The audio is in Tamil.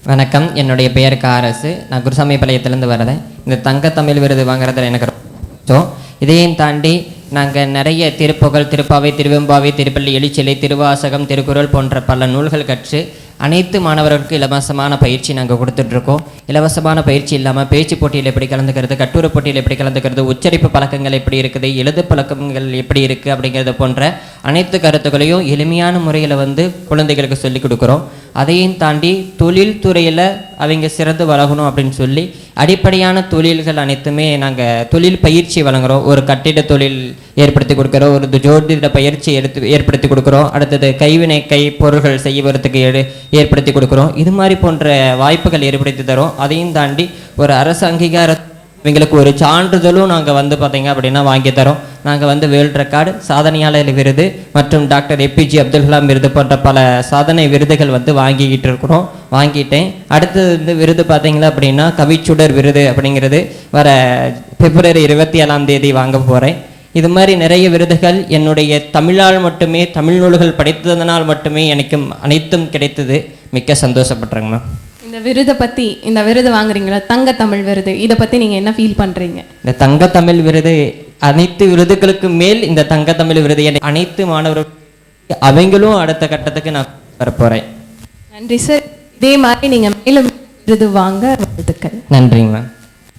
வணக்கம், என்னுடைய பெயர் காரசு. நான் குருசாமிபாளையத்திலேருந்து வரேன். இந்த தங்க தமிழ் விருது வாங்குறதுல எனக்கு ரொம்ப இதையும் தாண்டி நாங்கள் நிறைய திருப்புகழ், திருப்பாவை, திருவெம்பாவை, திருப்பள்ளி எழுச்சிலை, திருவாசகம், திருக்குறள் போன்ற பல நூல்கள் கற்று அனைத்து மாணவர்களுக்கும் இலவசமான பயிற்சி நாங்கள் கொடுத்துட்ருக்கோம். இலவசமான பயிற்சி இல்லாமல் பேச்சு போட்டியில் எப்படி கலந்துக்கிறது, கட்டுரை போட்டியில் எப்படி கலந்துக்கிறது, உச்சரிப்பு பழக்கங்கள் எப்படி இருக்குது, எழுது பழக்கங்கள் எப்படி இருக்குது அப்படிங்கிறது போன்ற அனைத்து கருத்துக்களையும் எளிமையான முறையில் குழந்தைகளுக்கு சொல்லிக் கொடுக்குறோம். அதையும் தாண்டி தொழில் துறையில் அவங்க சிறந்து வளரணும் அப்படின்னு சொல்லி அடிப்படையான தொழில்கள் அனைத்துமே நாங்கள் தொழில் பயிற்சி வழங்குகிறோம். ஒரு கட்டிட தொழில் ஏற்படுத்தி கொடுக்குறோம், ஒரு ஜோதிட பயிற்சி ஏற்படுத்தி கொடுக்குறோம், அடுத்தது கைவினை பொருள்கள் செய்வதற்கு ஏற்படுத்தி கொடுக்குறோம். இது மாதிரி போன்ற வாய்ப்புகள் ஏற்படுத்தி தரோம். அதையும் தாண்டி ஒரு அரசு அங்கீகார இவங்களுக்கு ஒரு சான்றிதழும் நாங்கள் பார்த்தீங்க அப்படின்னா வாங்கி தரோம். நாங்கள் வேர்ல்ட் ரெக்கார்டு, சாதனையாளர் விருது மற்றும் டாக்டர் APJ அப்துல் கலாம் விருது போன்ற பல சாதனை விருதுகள் வாங்கிக்கிட்டு இருக்கிறோம். வாங்கிட்டேன். அடுத்தது விருது பார்த்தீங்களா அப்படின்னா கவிச்சுடர் விருது அப்படிங்கிறது வர பிப்ரவரி 27 வாங்க போகிறேன். இது மாதிரி நிறைய விருதுகள் என்னுடைய தமிழால் மட்டுமே, தமிழ் நூல்கள் படித்ததனால் மட்டுமே எனக்கு அனைத்தும் கிடைத்தது. மிக்க சந்தோஷப்படுறேங்க மேம். இந்த விருதை பற்றி, இந்த விருது வாங்குறீங்களா, தங்க தமிழ் விருது, இதை பற்றி நீங்கள் என்ன ஃபீல் பண்ணுறீங்க? இந்த தங்க தமிழ் விருது அனைத்து விருதுகளுக்கு மேல் இந்த தங்க தமிழ் விருது அனைத்து மாணவர்கள் அவங்களும் அடுத்த கட்டத்துக்கு நான் வரப்போகிறேன். நன்றி சார். இதே மாதிரி நீங்கள் மேலும் விருது வாங்க வாழ்த்துக்கள். நன்றிங்க மேம்.